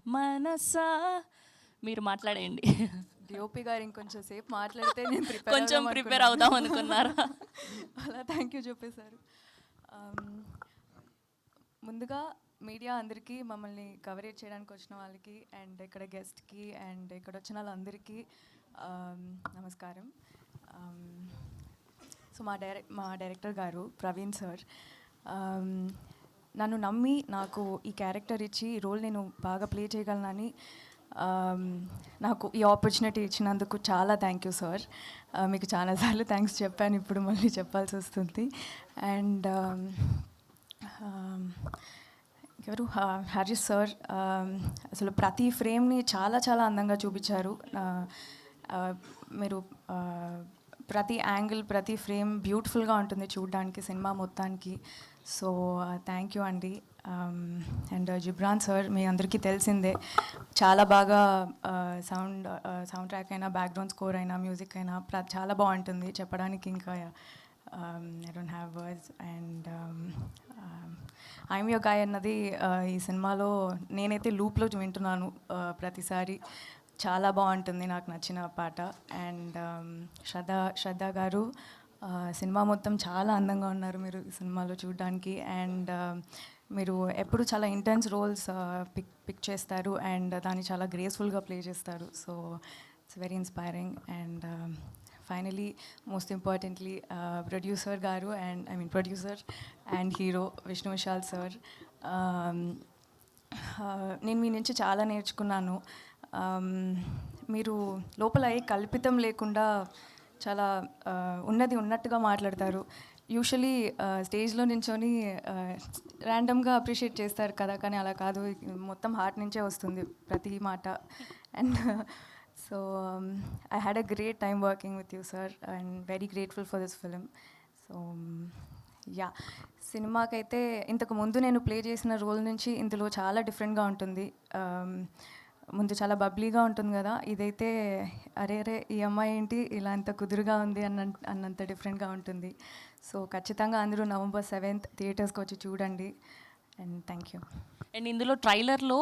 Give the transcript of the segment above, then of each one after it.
మనసా మీరు మాట్లాడేయండి. డిఓపి గారు ఇంకొంచెం సేపు మాట్లాడితే నేను కొంచెం ప్రిపేర్ అవుదాం అనుకున్నారా? అలా థ్యాంక్ యూ చెప్పేశారు. ముందుగా మీడియా అందరికీ, మమ్మల్ని కవరేజ్ చేయడానికి వచ్చిన వాళ్ళకి, అండ్ ఇక్కడ గెస్ట్కి, అండ్ ఇక్కడ వచ్చిన వాళ్ళందరికీ నమస్కారం. సో మా డైరెక్టర్ గారు ప్రవీణ్ సార్ నన్ను నమ్మి నాకు ఈ క్యారెక్టర్ ఇచ్చి ఈ రోల్ నేను బాగా ప్లే చేయగలనని నాకు ఈ ఆపర్చునిటీ ఇచ్చినందుకు చాలా థ్యాంక్ యూ సార్. మీకు చాలాసార్లు థ్యాంక్స్ చెప్పాను, ఇప్పుడు మళ్ళీ చెప్పాల్సి వస్తుంది. అండ్ ఎవరు హరీష్ సార్ అసలు ప్రతి ఫ్రేమ్ని చాలా చాలా అందంగా చూపించారు. మీరు ప్రతి యాంగిల్, ప్రతి ఫ్రేమ్ బ్యూటిఫుల్గా ఉంటుంది చూడడానికి సినిమా మొత్తానికి. సో థ్యాంక్ యూ అండి. అండ్ జిబ్రాన్ సార్ మీ అందరికీ తెలిసిందే, చాలా బాగా సౌండ్ ట్రాక్ అయినా, బ్యాక్గ్రౌండ్ స్కోర్ అయినా, మ్యూజిక్ అయినా చాలా బాగుంటుంది చెప్పడానికి. ఇంకా I don't have words. And I'm your guy అన్నది ఈ సినిమాలో నేనైతే లూప్లో వింటున్నాను ప్రతిసారి. చాలా బాగుంటుంది, నాకు నచ్చిన పాట. అండ్ శ్రద్ధ గారు సినిమా మొత్తం చాలా అందంగా ఉన్నారు మీరు ఈ సినిమాలో చూడడానికి. అండ్ మీరు ఎప్పుడు చాలా ఇంటెన్స్ రోల్స్ పిక్ చేస్తారు అండ్ దాన్ని చాలా గ్రేస్ఫుల్గా ప్లే చేస్తారు. So it's very inspiring. And finally most importantly producer గారు, and producer and hero Vishnu Vishal sir, నేను మీ నుంచి చాలా నేర్చుకున్నాను. మీరు లోపల ఏ కల్పితం లేకుండా చాలా ఉన్నది ఉన్నట్టుగా మాట్లాడతారు. యూజువలీ స్టేజ్లో నించొని ర్యాండమ్గా అప్రిషియేట్ చేస్తారు కదా, కానీ అలా కాదు, మొత్తం హార్ట్ నుంచే వస్తుంది ప్రతి మాట. And so I had a great time working with you sir, and very grateful for this film. So yeah, సినిమాకైతే ఇంతకు ముందు నేను ప్లే చేసిన రోల్ నుంచి ఇందులో చాలా డిఫరెంట్గా ఉంటుంది. ముందు చాలా బబ్లీగా ఉంటుంది కదా, ఇదైతే అరే ఈ అమ్మాయి ఏంటి ఇలా అంత కుదురుగా ఉంది అన్నంత డిఫరెంట్గా ఉంటుంది. సో ఖచ్చితంగా అందరూ November 7th థియేటర్స్కి వచ్చి చూడండి. And thank you. అండ్ ఇందులో ట్రైలర్లో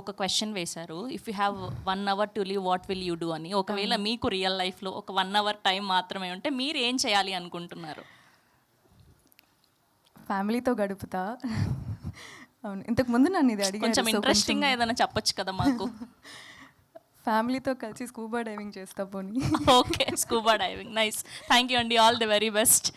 ఒక క్వశ్చన్ వేశారు, if you have 1 hour to live what will you do అని. ఒకవేళ మీకు రియల్ లైఫ్లో ఒక 1 hour టైం మాత్రమే ఉంటే మీరు ఏం చేయాలి అనుకుంటున్నారు? ఫ్యామిలీతో గడుపుతా. అవును, ఇంతకు ముందు నన్ను ఇది అడిగారు. కొంచెం ఇంట్రెస్టింగ్గా ఏదైనా చెప్పొచ్చు కదా మాకు. ఫ్యామిలీతో కలిసి స్కూబా డైవింగ్ చేస్తా పోనీ. Okay, scuba diving, nice. Thank you అండి, ఆల్ ది వెరీ బెస్ట్.